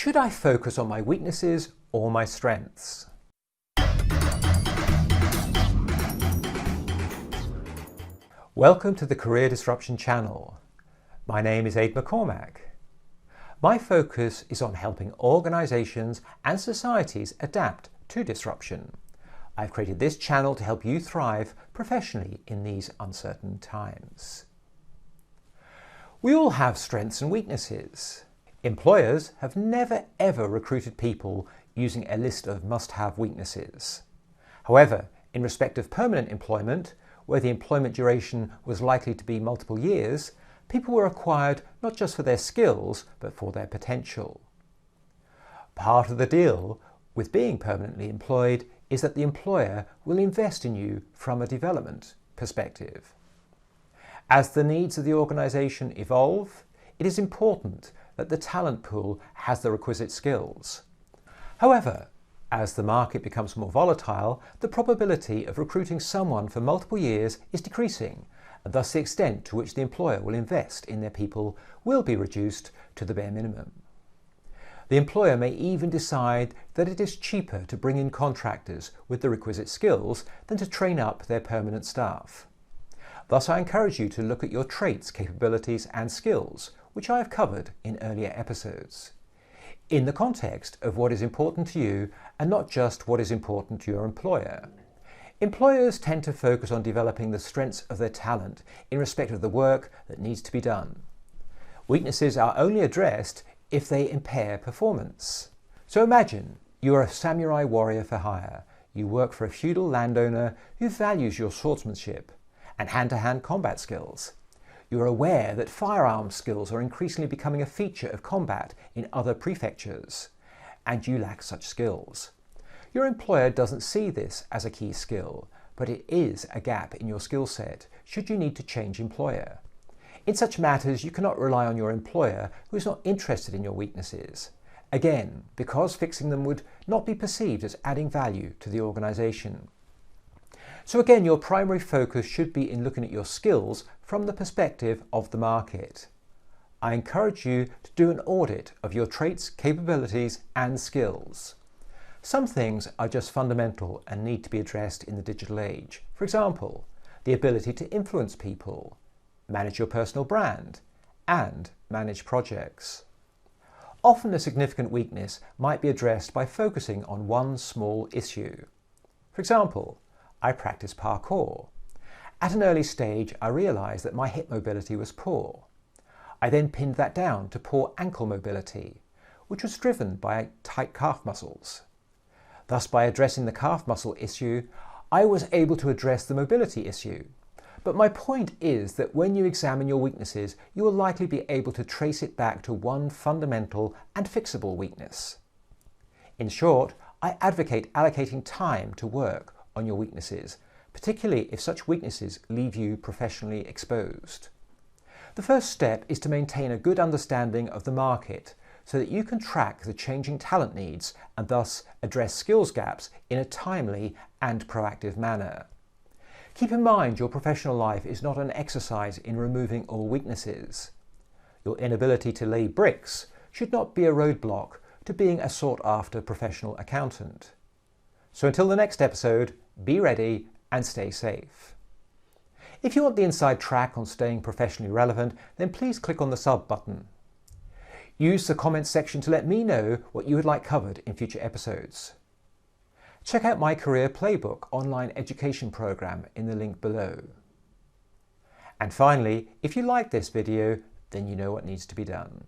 Should I focus on my weaknesses or my strengths? Welcome to the Career Disruption channel. My name is Aid McCormack. My focus is on helping organisations and societies adapt to disruption. I've created this channel to help you thrive professionally in these uncertain times. We all have strengths and weaknesses. Employers have never ever recruited people using a list of must-have weaknesses. However, in respect of permanent employment, where the employment duration was likely to be multiple years, people were acquired not just for their skills, but for their potential. Part of the deal with being permanently employed is that the employer will invest in you from a development perspective. As the needs of the organisation evolve, it is important that the talent pool has the requisite skills. However, as the market becomes more volatile, the probability of recruiting someone for multiple years is decreasing, and thus the extent to which the employer will invest in their people will be reduced to the bare minimum. The employer may even decide that it is cheaper to bring in contractors with the requisite skills than to train up their permanent staff. Thus, I encourage you to look at your traits, capabilities and skills, which I have covered in earlier episodes, in the context of what is important to you and not just what is important to your employer. Employers tend to focus on developing the strengths of their talent in respect of the work that needs to be done. Weaknesses are only addressed if they impair performance. So imagine you are a samurai warrior for hire. You work for a feudal landowner who values your swordsmanship and hand-to-hand combat skills. You are aware that firearms skills are increasingly becoming a feature of combat in other prefectures, and you lack such skills. Your employer doesn't see this as a key skill, but it is a gap in your skill set should you need to change employer. In such matters, you cannot rely on your employer who is not interested in your weaknesses. Again, because fixing them would not be perceived as adding value to the organisation. So again, your primary focus should be in looking at your skills from the perspective of the market. I encourage you to do an audit of your traits, capabilities and skills. Some things are just fundamental and need to be addressed in the digital age. For example, the ability to influence people, manage your personal brand, and manage projects. Often a significant weakness might be addressed by focusing on one small issue. For example, I practice parkour. At an early stage, I realised that my hip mobility was poor. I then pinned that down to poor ankle mobility, which was driven by tight calf muscles. Thus, by addressing the calf muscle issue, I was able to address the mobility issue. But my point is that when you examine your weaknesses, you will likely be able to trace it back to one fundamental and fixable weakness. In short, I advocate allocating time to work on your weaknesses, particularly if such weaknesses leave you professionally exposed. The first step is to maintain a good understanding of the market so that you can track the changing talent needs and thus address skills gaps in a timely and proactive manner. Keep in mind your professional life is not an exercise in removing all weaknesses. Your inability to lay bricks should not be a roadblock to being a sought-after professional accountant. So until the next episode, be ready and stay safe. If you want the inside track on staying professionally relevant, then please click on the sub button. Use the comments section to let me know what you would like covered in future episodes. Check out my Career Playbook online education program in the link below. And finally, if you like this video, then you know what needs to be done.